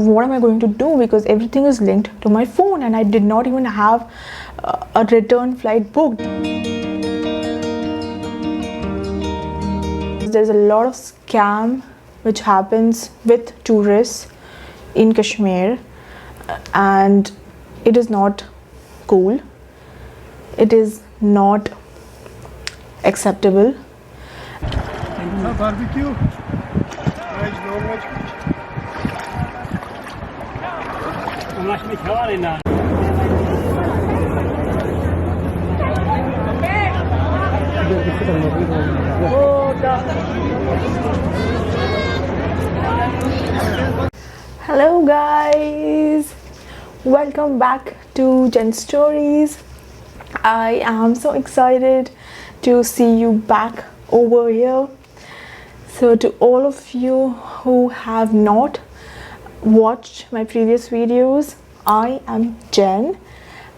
what am I going to do, because everything is linked to my phone and I did not even have a return flight booked. There's a lot of scam which happens with tourists in Kashmir, and it is not cool. It is not acceptable. Barbecue. Hello guys, welcome back to Gen Stories. I am so excited to see you back over here. So to all of you who have not watched my previous videos, I am Jen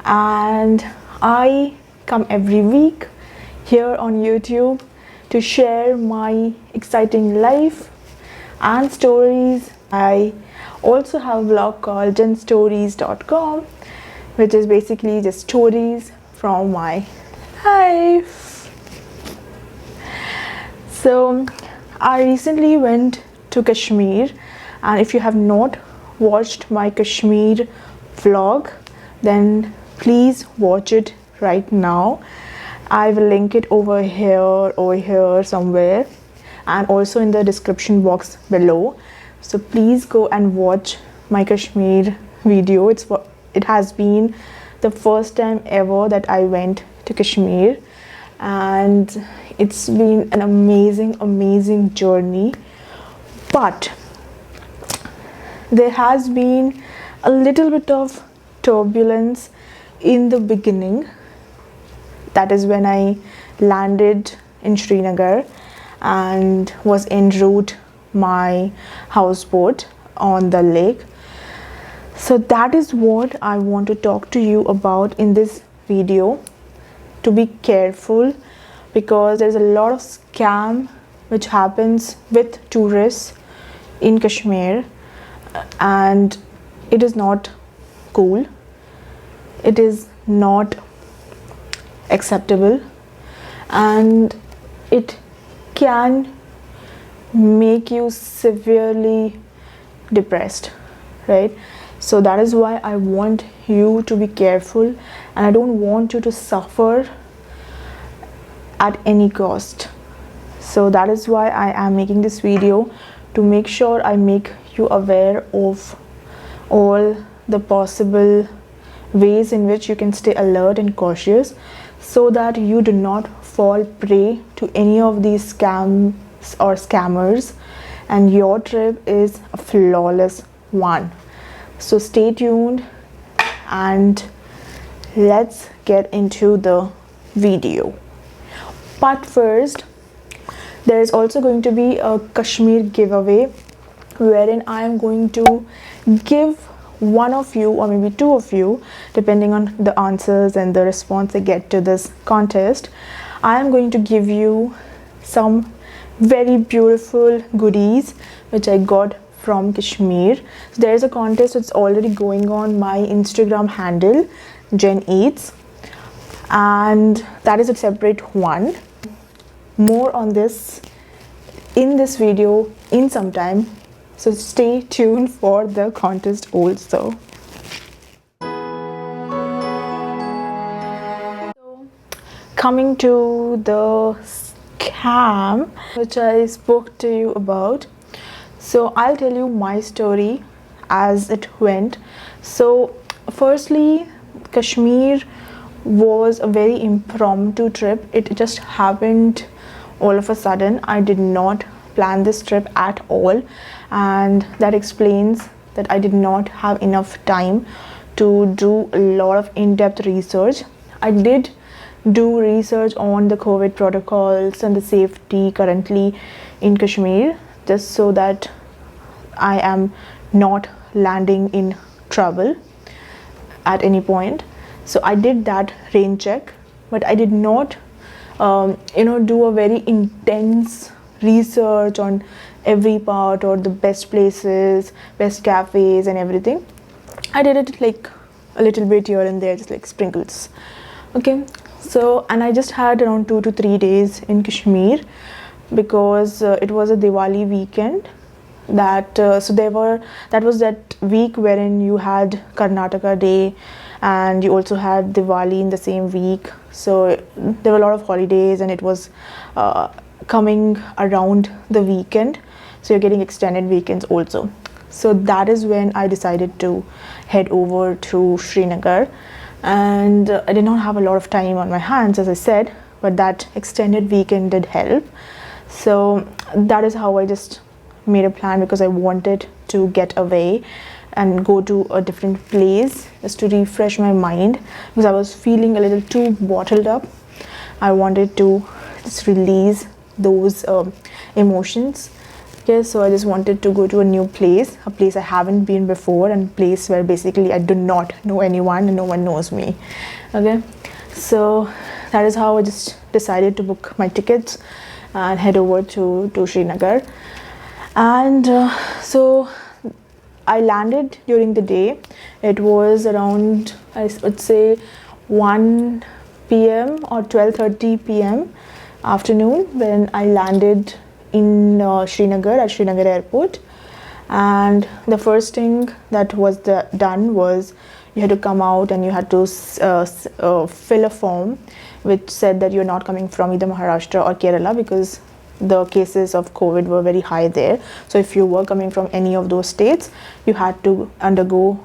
and I come every week here on YouTube to share my exciting life and stories. I also have a blog called genstories.com, which is basically just stories from my life. So I recently went to Kashmir, and if you have not watched my Kashmir vlog, then please watch it right now. I will link it over here somewhere, and also in the description box below. So please go and watch my Kashmir video. It has been the first time ever that I went to Kashmir, and it's been an amazing journey. But there has been a little bit of turbulence in the beginning. That is when I landed in Srinagar and was en route my houseboat on the lake. So that is what I want to talk to you about in this video. To be careful, because there's a lot of scam which happens with tourists in Kashmir, and it is not cool. It is not acceptable, and it can make you severely depressed, right? So that is why I want you to be careful, and I don't want you to suffer at any cost. So that is why I am making this video, to make sure I make you aware of all the possible ways in which you can stay alert and cautious, so that you do not fall prey to any of these scams or scammers, and your trip is a flawless one. So stay tuned and let's get into the video. But first, there is also going to be a Kashmir giveaway, wherein I am going to give one of you, or maybe two of you, depending on the answers and the response I get to this contest, I am going to give you some very beautiful goodies which I got from Kashmir. So there is a contest that's already going on my Instagram handle, Jen Eats, and that is a separate one. More on this in this video in some time, so stay tuned for the contest also. So, coming to the scam which I spoke to you about, so I'll tell you my story as it went. So firstly, Kashmir was a very impromptu trip. It just happened all of a sudden. I did not plan this trip at all, and that explains that I did not have enough time to do a lot of in-depth research. I did do research on the COVID protocols and the safety currently in Kashmir, just so that I am not landing in trouble at any point. So I did that rain check, but I did not do a very intense research on every part or the best places, best cafes and everything. I did it like a little bit here and there, just like sprinkles. Okay, so and I just had around 2 to 3 days in Kashmir because it was a Diwali weekend. That that was that week wherein you had Karnataka Day, and you also had Diwali in the same week. So there were a lot of holidays, and it was coming around the weekend, so you're getting extended weekends also. So that is when I decided to head over to Srinagar, and I did not have a lot of time on my hands, as I said, but that extended weekend did help. So that is how I just made a plan, because I wanted to get away and go to a different place just to refresh my mind, because I was feeling a little too bottled up. I wanted to just release those emotions. Okay, so I just wanted to go to a new place, a place I haven't been before, and a place where basically I do not know anyone and no one knows me. Okay, so that is how I just decided to book my tickets and head over to Srinagar. And so I landed during the day. It was around, I would say, 1 p.m. or 12:30 p.m. afternoon when I landed in Srinagar, at Srinagar airport. And the first thing that was done was you had to come out and you had to fill a form which said that you're not coming from either Maharashtra or Kerala, because the cases of COVID were very high there. So if you were coming from any of those states, you had to undergo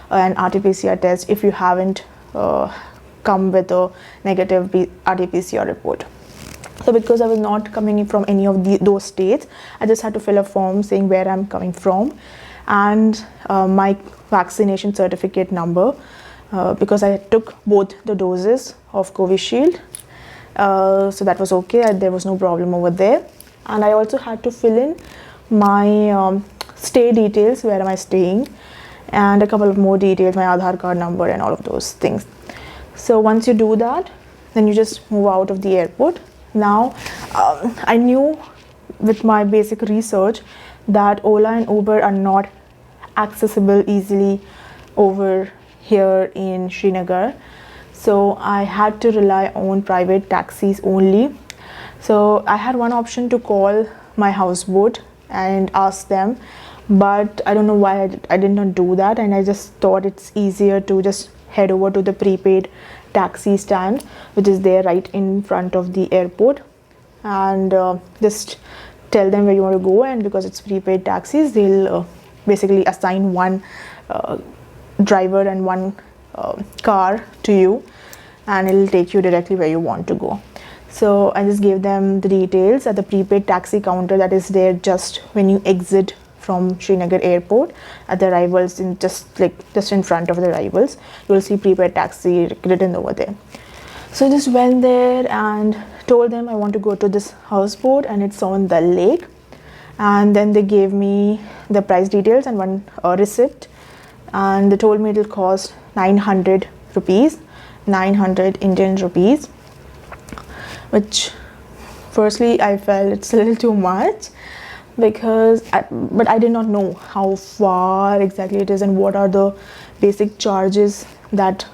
an RT-PCR test if you haven't come with a negative RT-PCR report. So because I was not coming from any of those states, I just had to fill a form saying where I'm coming from and my vaccination certificate number, because I took both the doses of Covishield. So that was okay, there was no problem over there. And I also had to fill in my stay details, where am I staying, and a couple of more details, my Aadhaar card number and all of those things. So once you do that, then you just move out of the airport. Now I knew with my basic research that Ola and Uber are not accessible easily over here in Srinagar. So I had to rely on private taxis only. So I had one option to call my houseboat and ask them, but I don't know why I did not do that, and I just thought it's easier to just head over to the prepaid taxi stand, which is there right in front of the airport, and just tell them where you want to go. And because it's prepaid taxis, they'll basically assign one driver and one car to you, and it'll take you directly where you want to go. So I just gave them the details at the prepaid taxi counter that is there just when you exit from Srinagar airport at the arrivals, in just in front of the arrivals, you will see prepaid taxi written over there. So I just went there and told them I want to go to this houseboat and it's on the lake. And then they gave me the price details and one receipt, and they told me it will cost 900 rupees, 900 Indian rupees, which firstly I felt it's a little too much, because but I did not know how far exactly it is and what are the basic charges that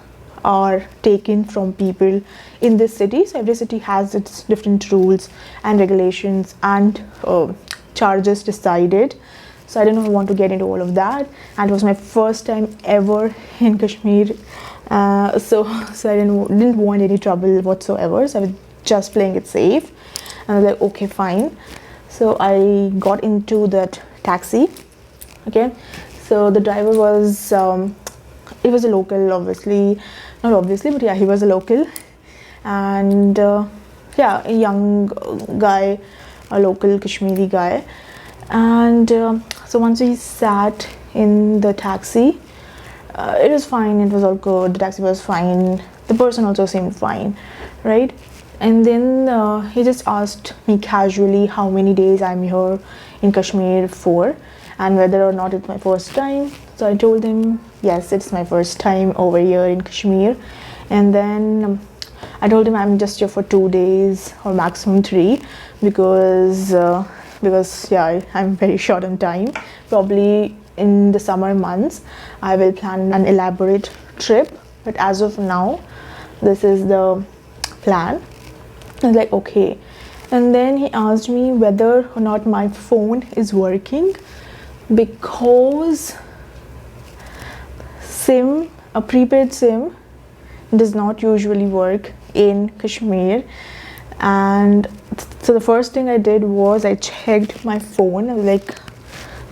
are taken from people in this city. So every city has its different rules and regulations and charges decided. So I didn't want to get into all of that, and it was my first time ever in Kashmir, so I didn't want any trouble whatsoever. So I was just playing it safe, and I was like, okay, fine. So I got into that taxi. Okay, so the driver was he was a local, obviously not obviously, but yeah, he was a local, and yeah, a young guy, a local Kashmiri guy. And so once we sat in the taxi, it was fine, it was all good, the taxi was fine, the person also seemed fine, right? And then he just asked me casually how many days I'm here in Kashmir for, and whether or not it's my first time. So I told him yes, it's my first time over here in Kashmir. And then I told him I'm just here for 2 days or maximum 3, because because I'm very short on time. Probably in the summer months I will plan an elaborate trip, but as of now this is the plan. I was like, okay. And then he asked me whether or not my phone is working, because a prepaid SIM does not usually work in Kashmir. And so the first thing I did was I checked my phone. I was like,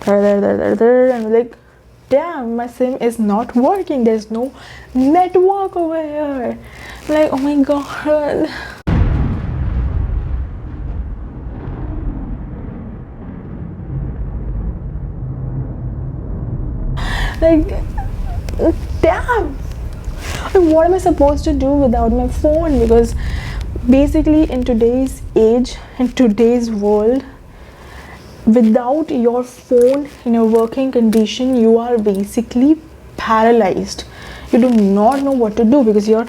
and I was like, damn, my SIM is not working. There's no network over here. I'm like, oh my god. Like, damn, what am I supposed to do without my phone? Because basically in today's age, in today's world, without your phone in a working condition, you are basically paralyzed. You do not know what to do, because your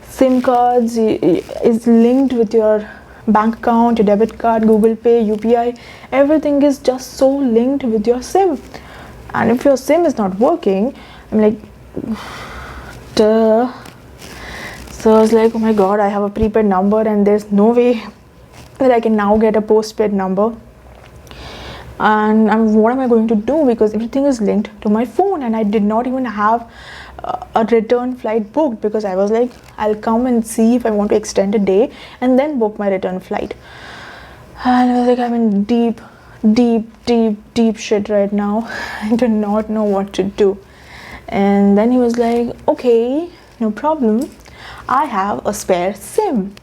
SIM cards is linked with your bank account, your debit card, Google Pay, UPI. Everything is just so linked with your SIM. And if your SIM is not working, I'm like, duh. So I was like, oh my god, I have a prepaid number and there's no way that I can now get a postpaid number. And what am I going to do? Because everything is linked to my phone, and I did not even have a return flight booked, because I was like, I'll come and see if I want to extend a day and then book my return flight. And I was like, I'm in deep shit right now. I do not know what to do. And then he was like, okay, no problem, I have a spare SIM.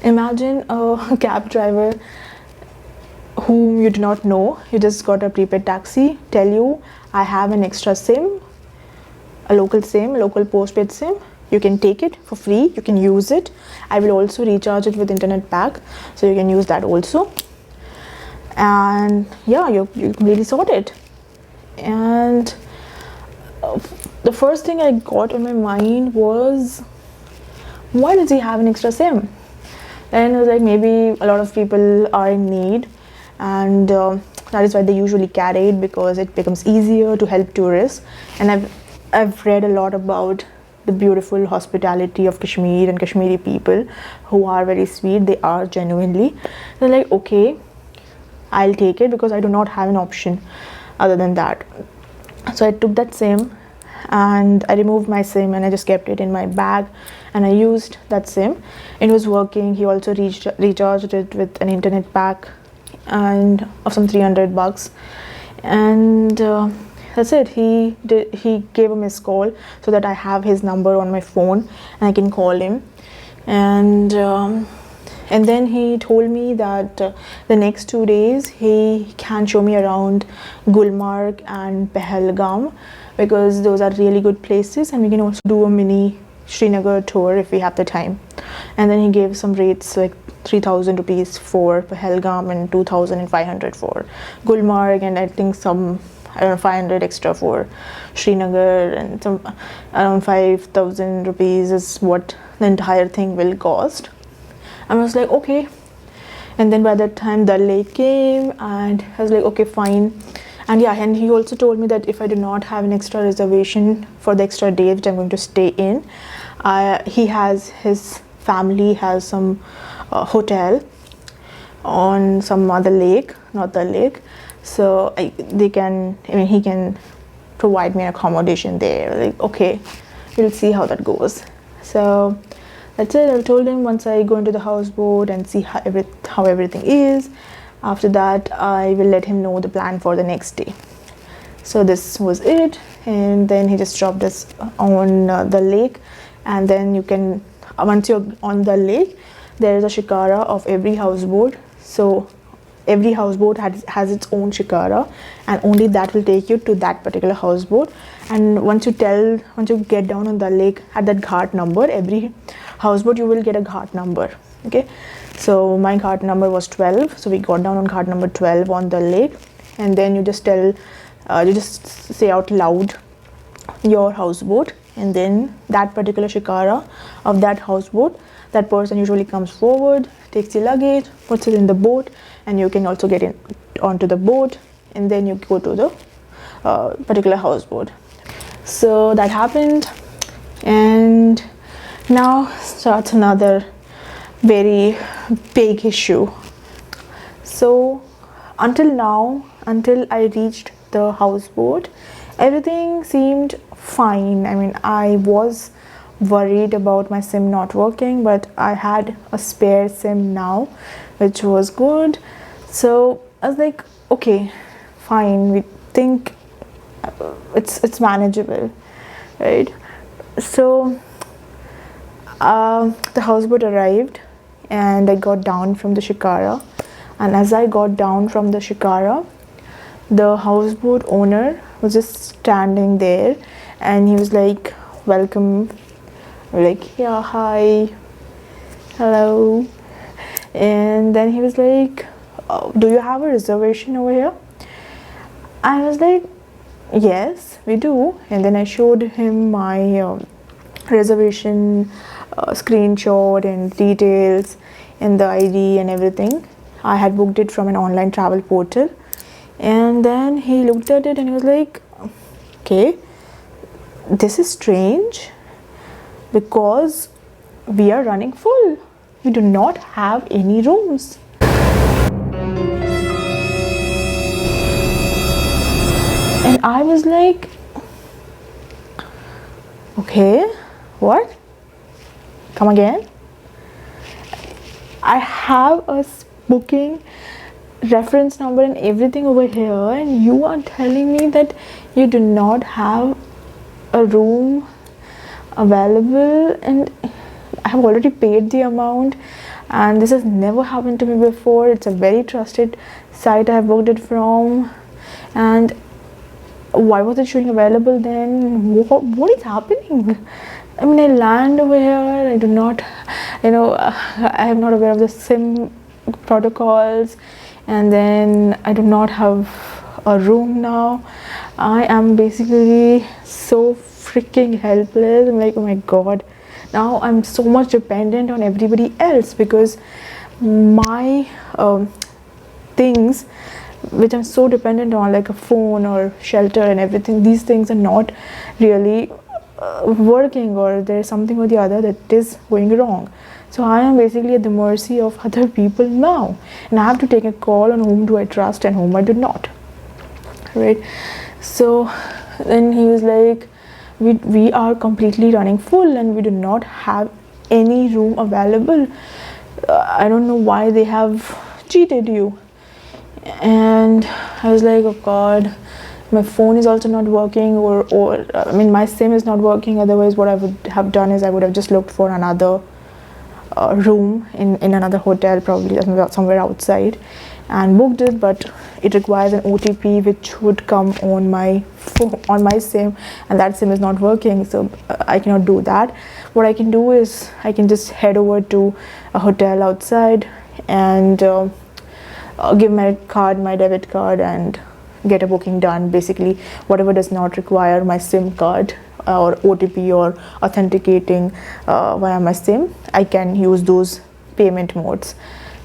Imagine a cab driver whom you do not know, you just got a prepaid taxi, tell you, I have an extra SIM, a local postpaid SIM. You can take it for free, you can use it. I will also recharge it with internet pack, so you can use that also. And yeah, you completely sort it. And the first thing I got on my mind was, why does he have an extra SIM? And I was like, maybe a lot of people are in need, and that is why they usually carry it, because it becomes easier to help tourists. And I've read a lot about the beautiful hospitality of Kashmir and Kashmiri people, who are very sweet. They are genuinely. They're like, okay, I'll take it, because I do not have an option other than that. So I took that SIM and I removed my SIM and I just kept it in my bag, and I used that SIM. It was working. He also recharged it with an internet pack and of some $300, and that's it. He gave a missed call so that I have his number on my phone and I can call him. And then he told me that the next 2 days he can show me around Gulmarg and Pahalgam, because those are really good places, and we can also do a mini Srinagar tour if we have the time. And then he gave some rates, like 3,000 rupees for Pahalgam and 2,500 for Gulmarg, and I think some, I don't know, 500 extra for Srinagar, and some around 5,000 rupees is what the entire thing will cost. I was like, okay. And then by that time Dal Lake came, and I was like, okay, fine. And yeah, and he also told me that if I do not have an extra reservation for the extra day which I'm going to stay in, his family has some hotel on some other lake, not the lake. So he can provide me an accommodation there. Like, okay, we'll see how that goes. So that's it. I told him once I go into the houseboat and see how everything is, after that I will let him know the plan for the next day. So this was it. And then he just dropped us on the lake, and then you can, once you're on the lake, there is a shikara of every houseboat. So every houseboat has its own shikara, and only that will take you to that particular houseboat. And once you get down on the lake at that ghat number, every houseboat you will get a ghat number. Okay, so my ghat number was 12, so we got down on ghat number 12 on the lake. And then you just say out loud your houseboat, and then that particular shikara of that houseboat, that person usually comes forward, takes the luggage, puts it in the boat, and you can also get in onto the boat, and then you go to the particular houseboat. So that happened, and now starts another very big issue. So until I reached the houseboat, everything seemed fine. I mean, I was worried about my SIM not working, but I had a spare SIM now, which was good. So I was like, okay, fine, we think it's manageable, right? So the houseboat arrived, and I got down from the shikara, and as I got down from the shikara, the houseboat owner was just standing there, and he was like, welcome. We're like, yeah, hi, hello. And then he was like, oh, do you have a reservation over here? I was like, yes, we do. And then I showed him my reservation screenshot and details and the ID and everything. I had booked it from an online travel portal. And then he looked at it and he was like, okay, this is strange because we are running full. We do not have any rooms. And I was like, okay, what? Come again? I have a booking reference number and everything over here, and you are telling me that you do not have a room available, and I have already paid the amount, and this has never happened to me before. It's a very trusted site I have booked it from, and why was it showing available then? What is happening? I mean, I land over here, I do not, I am not aware of the SIM protocols, and then I do not have a room now. I am basically so freaking helpless. I'm like, oh my god, now I'm so much dependent on everybody else, because my things which I'm so dependent on, like a phone or shelter and everything, these things are not really working, or there's something or the other that is going wrong. So I am basically at the mercy of other people now, and I have to take a call on whom do I trust and whom I do not, right? So then he was like, we are completely running full and we do not have any room available. I don't know why they have cheated you. And I was like, oh god, my phone is also not working, or I mean, my SIM is not working. Otherwise, what I would have done is I would have just looked for another room in another hotel, probably somewhere outside, and booked it. But it requires an OTP which would come on my phone, on my SIM, and that SIM is not working, so I cannot do that. What I can do is I can just head over to a hotel outside and give my debit card, and get a booking done. Basically, whatever does not require my SIM card or OTP or authenticating via my SIM, I can use those payment modes,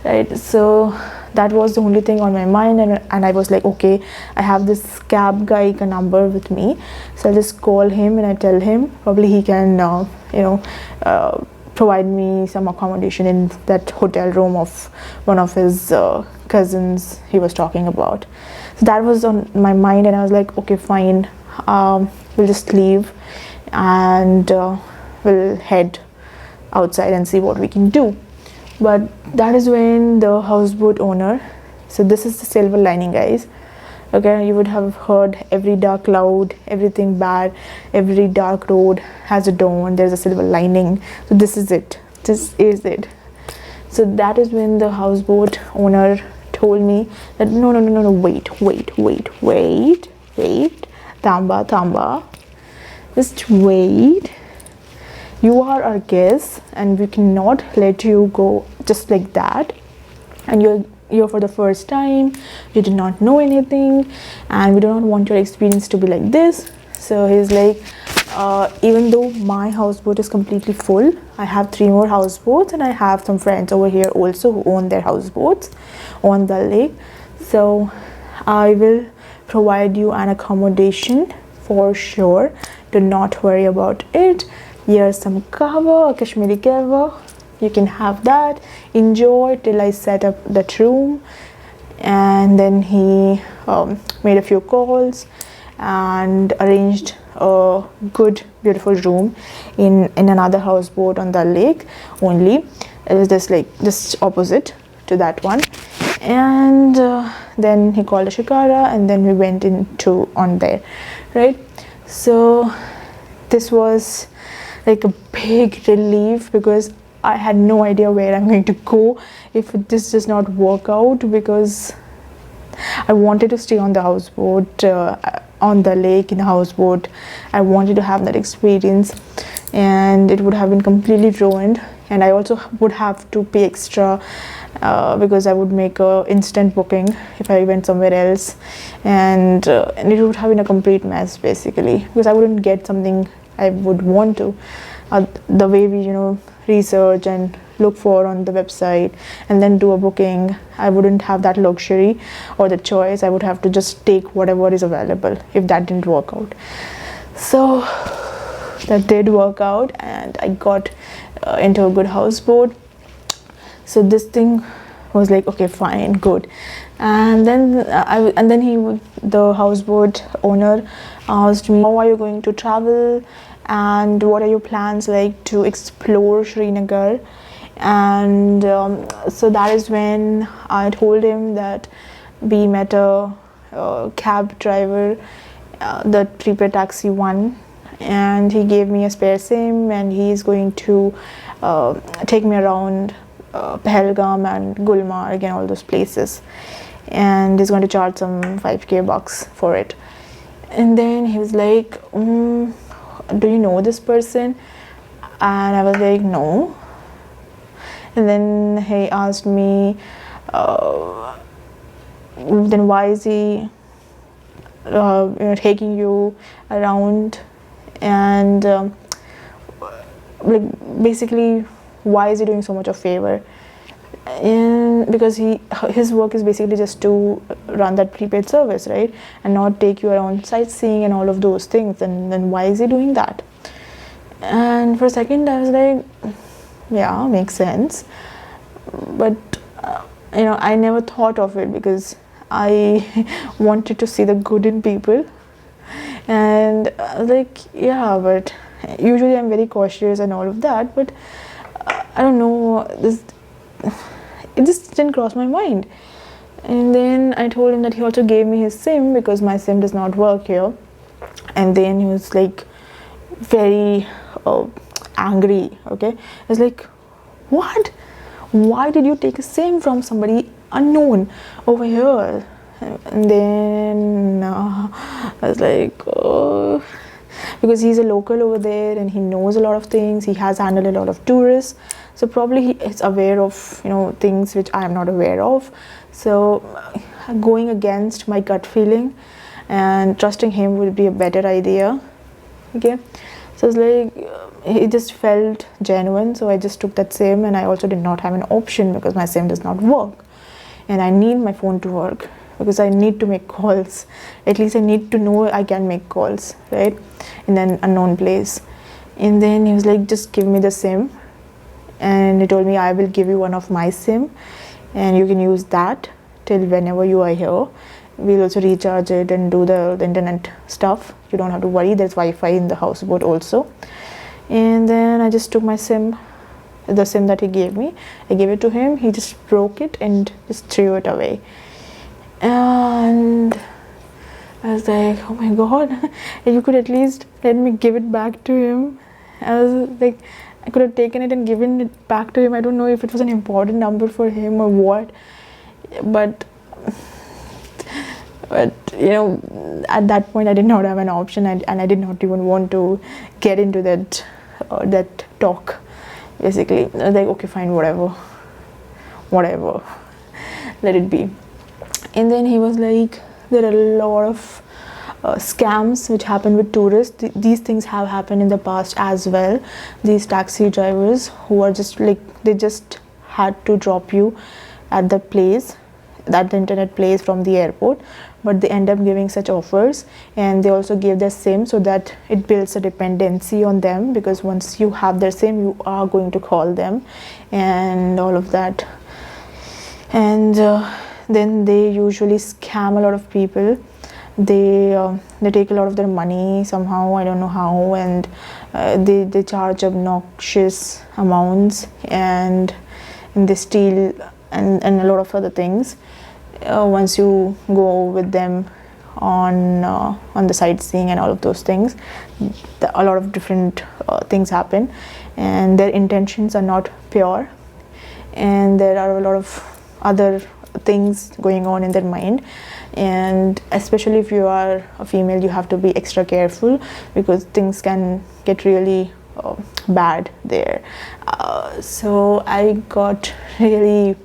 right? So that was the only thing on my mind, and I was like, okay, I have this cab guy number with me, so I'll just call him and I tell him probably he can provide me some accommodation in that hotel room of one of his cousins he was talking about. So that was on my mind, and I was like, okay, fine, we'll just leave and we'll head outside and see what we can do. But that is when the houseboat owner, so this is the silver lining, guys, okay? You would have heard every dark cloud, everything bad, every dark road has a dawn, there's a silver lining. So this is it. So that is when the houseboat owner told me that no, wait, Tamba, just wait. You are our guest and we cannot let you go just like that, and you're for the first time, you did not know anything, and we do not want your experience to be like this. So he's like, even though my houseboat is completely full, I have 3 more houseboats, and I have some friends over here also who own their houseboats on the lake. So I will provide you an accommodation for sure. Do not worry about it. Here's some kava, Kashmiri kava. You can have that, enjoy till I set up that room. And then he made a few calls and arranged a good beautiful room in another houseboat on the lake only. It was just opposite to that one. And then he called a shikara, and then we went into on there, right? So this was like a big relief, because I had no idea where I'm going to go if this does not work out, because I wanted to stay on the houseboat, on the lake in the houseboat. I wanted to have that experience, and it would have been completely ruined. And I also would have to pay extra because I would make a instant booking if I went somewhere else, and it would have been a complete mess basically, because I wouldn't get something I would want to. The way we research and look for on the website and then do a booking, I wouldn't have that luxury or the choice. I would have to just take whatever is available if that didn't work out. So that did work out, and I got into a good houseboat. So this thing was like, okay, fine, good. And then the houseboat owner asked me, how are you going to travel, and what are your plans like to explore Srinagar? And so that is when I told him that we met a cab driver, the prepaid taxi one, and he gave me a spare SIM, and he is going to take me around Pahalgam and Gulmarg and all those places, and he's going to charge some 5k bucks for it. And then he was like, do you know this person? And I was like, no. And then he asked me, then why is he taking you around, and basically why is he doing so much of favor? And because his work is basically just to run that prepaid service, right, and not take you around sightseeing and all of those things. And then why is he doing that? And for a second I was like, yeah, makes sense. But I never thought of it, because I wanted to see the good in people. And I was like, yeah, but usually I'm very cautious and all of that, but I don't know, it just didn't cross my mind. And then I told him that he also gave me his SIM, because my SIM does not work here. And then he was like very angry. Okay, I was like, what? Why did you take a SIM from somebody unknown over here? And then I was like, oh, because he's a local over there and he knows a lot of things. He has handled a lot of tourists, so probably he is aware of things which I am not aware of. So going against my gut feeling and trusting him would be a better idea. Okay, so it's like it just felt genuine, so I just took that SIM. And I also did not have an option, because my SIM does not work, and I need my phone to work, because I need to make calls. At least I need to know I can make calls, right, in an unknown place. And then he was like, just give me the SIM. And he told me, I will give you one of my SIM, and you can use that till whenever you are here. We'll also recharge it and do the internet stuff. You don't have to worry, there's Wi-Fi in the houseboat also. And then I just took my SIM, the SIM that he gave me, I gave it to him. He just broke it and just threw it away. And I was like, oh my god, you could at least let me give it back to him. I was like, I could have taken it and given it back to him. I don't know if it was an important number for him or what, but at that point I did not have an option, and I did not even want to get into that talk. Basically, I was like, okay, fine, whatever, let it be. And then he was like, there are a lot of scams which happen with tourists. These things have happened in the past as well. These taxi drivers who are just like, they just had to drop you at the place, at the internet place from the airport, but they end up giving such offers, and they also give their SIM so that it builds a dependency on them, because once you have their SIM, you are going to call them and all of that. And then they usually scam a lot of people. They take a lot of their money somehow, I don't know how, and they charge obnoxious amounts, and they steal and a lot of other things. Once you go with them on the sightseeing and all of those things, a lot of different things happen, and their intentions are not pure, and there are a lot of other things going on in their mind. And especially if you are a female, you have to be extra careful, because things can get really bad there. So I got really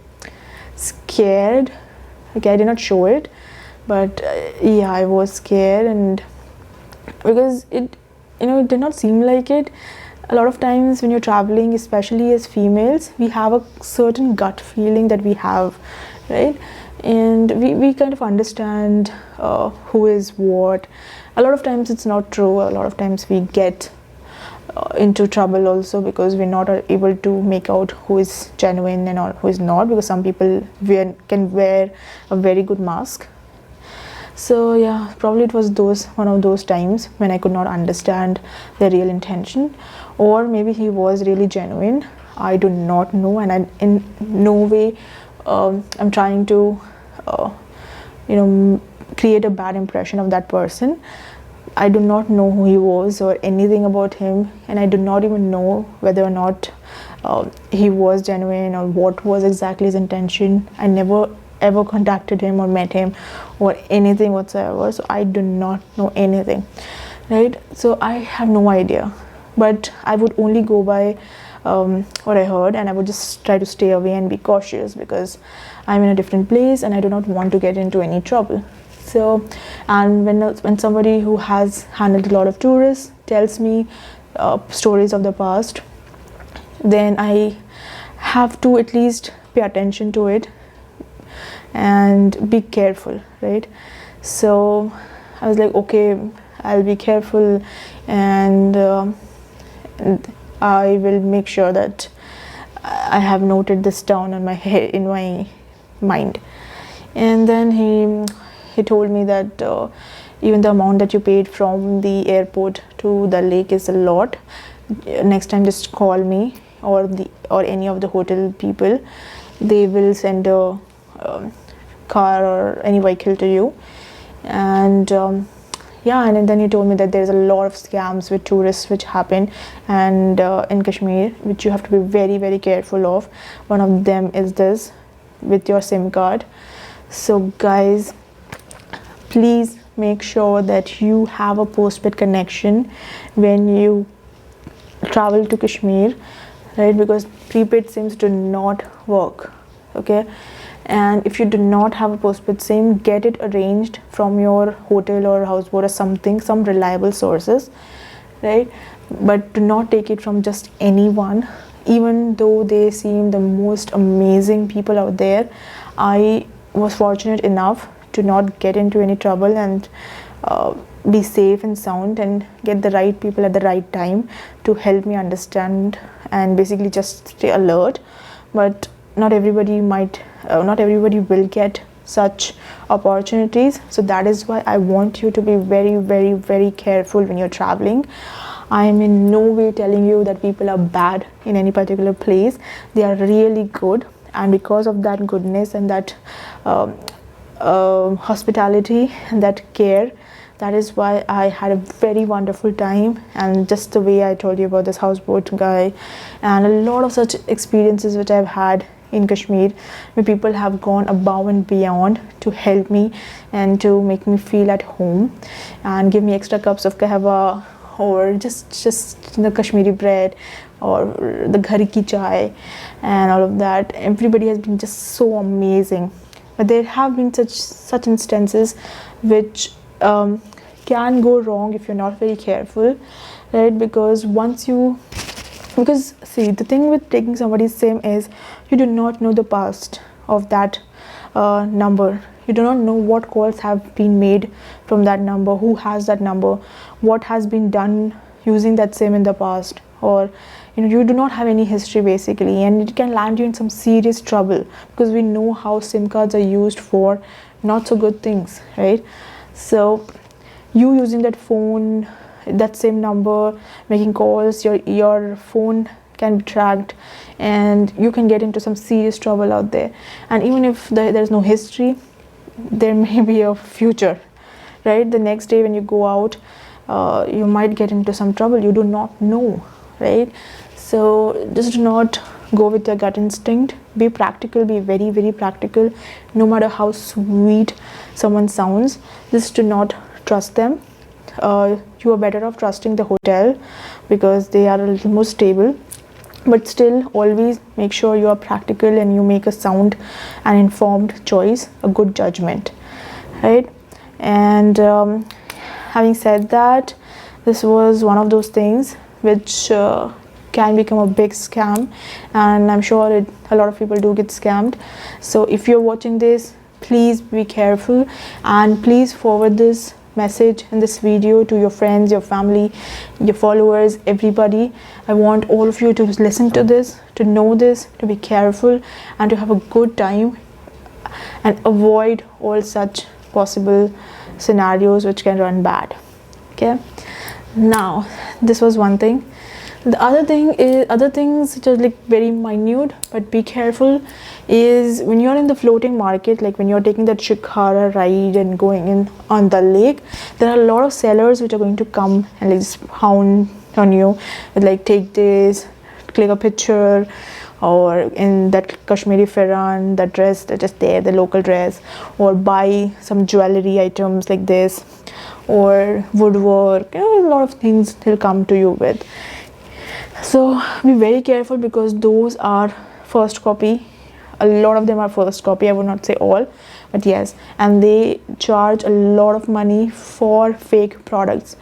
scared. Okay, I did not show it, but yeah, I was scared, and because it did not seem like it. A lot of times when you're traveling, especially as females, we have a certain gut feeling that we have, right? And we kind of understand who is what. A lot of times it's not true. A lot of times we get into trouble also, because we're not able to make out who is genuine and who is not, because some people can wear a very good mask. So yeah, probably it was one of those times when I could not understand their real intention, or maybe he was really genuine. I do not know, and I in no way I'm trying to create a bad impression of that person. I do not know who he was or anything about him, and I do not even know whether or not he was genuine or what was exactly his intention. I never ever contacted him or met him or anything whatsoever, so I do not know anything, right? So I have no idea, but I would only go by what I heard, and I would just try to stay away and be cautious, because I'm in a different place and I do not want to get into any trouble. So, and when somebody who has handled a lot of tourists tells me stories of the past, then I have to at least pay attention to it and be careful, right? So I was like, okay, I'll be careful, and I will make sure that I have noted this down in my mind. And then he told me that even the amount that you paid from the airport to the lake is a lot. Next time just call me or any of the hotel people. They will send a car or any vehicle to you. And and then he told me that there's a lot of scams with tourists which happen, and in Kashmir, which you have to be very, very careful of. One of them is this, with your SIM card. So guys, please make sure that you have a postpaid connection when you travel to Kashmir, right? Because prepaid SIMs do not work, okay? And if you do not have a postpaid SIM, get it arranged from your hotel or houseboat or something, some reliable sources, right? But do not take it from just anyone, even though they seem the most amazing people out there. I was fortunate enough to not get into any trouble and be safe and sound, and get the right people at the right time to help me understand and basically just stay alert. But not everybody will get such opportunities. So that is why I want you to be very, very, very careful when you're traveling. I am in no way telling you that people are bad in any particular place. They are really good, and because of that goodness and that hospitality and that care, that is why I had a very wonderful time. And just the way I told you about this houseboat guy, and a lot of such experiences which I've had in Kashmir, where people have gone above and beyond to help me and to make me feel at home, and give me extra cups of kahwa, or just the Kashmiri bread, or the ghari ki chai, and all of that. Everybody has been just so amazing. But there have been such instances which can go wrong if you're not very careful, right? Because see, the thing with taking somebody's SIM is you do not know the past of that number. You do not know what calls have been made from that number, who has that number, what has been done using that SIM in the past, or you do not have any history basically, and it can land you in some serious trouble, because we know how SIM cards are used for not so good things, right? So you using that phone, that same number, making calls, your phone can be tracked, and you can get into some serious trouble out there. And even if there's no history, there may be a future, right? The next day when you go out, you might get into some trouble. You do not know, right? So just do not go with your gut instinct. Be practical, be very, very practical. No matter how sweet someone sounds, just do not trust them. You are better off trusting the hotel, because they are a little more stable. But still, always make sure you are practical and you make a sound and informed choice, a good judgment, right? And having said that, this was one of those things which can become a big scam, and I'm sure a lot of people do get scammed. So if you're watching this, please be careful, and please forward this message in this video to your friends, your family, your followers, everybody. I want all of you to listen to this, to know this, to be careful, and to have a good time, and avoid all such possible scenarios which can run bad. Okay, now this was one thing. The other things which are like very minute, but be careful, is when you're in the floating market, like when you're taking that shikara ride and going in on the lake, there are a lot of sellers which are going to come and like just hound on you with like, take this, click a picture, or in that Kashmiri Farran, the dress that is there, the local dress, or buy some jewelry items like this, or woodwork, a lot of things they'll come to you with. So be very careful, because those are first copy. A lot of them are first copy. I would not say all, but yes, and they charge a lot of money for fake products.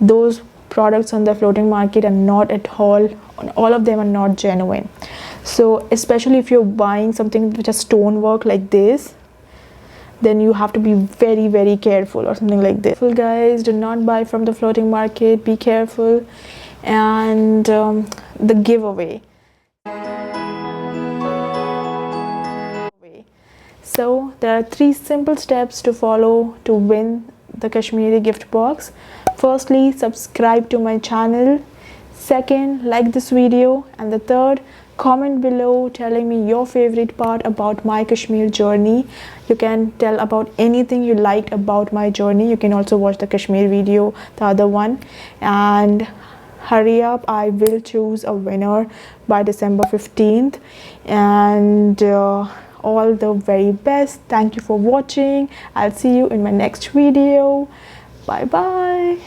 Those products on the floating market are not at all of them are not genuine. So especially if you're buying something which is stonework like this, then you have to be very, very careful, or something like this. So guys, do not buy from the floating market. Be careful. And the giveaway. So there are 3 simple steps to follow to win the Kashmiri gift box. Firstly, subscribe to my channel. Second, like this video. And the third, comment below telling me your favorite part about my Kashmir journey. You can tell about anything you liked about my journey. You can also watch the Kashmir video, the other one. And hurry up, I will choose a winner by December 15th. And all the very best. Thank you for watching. I'll see you in my next video. Bye bye.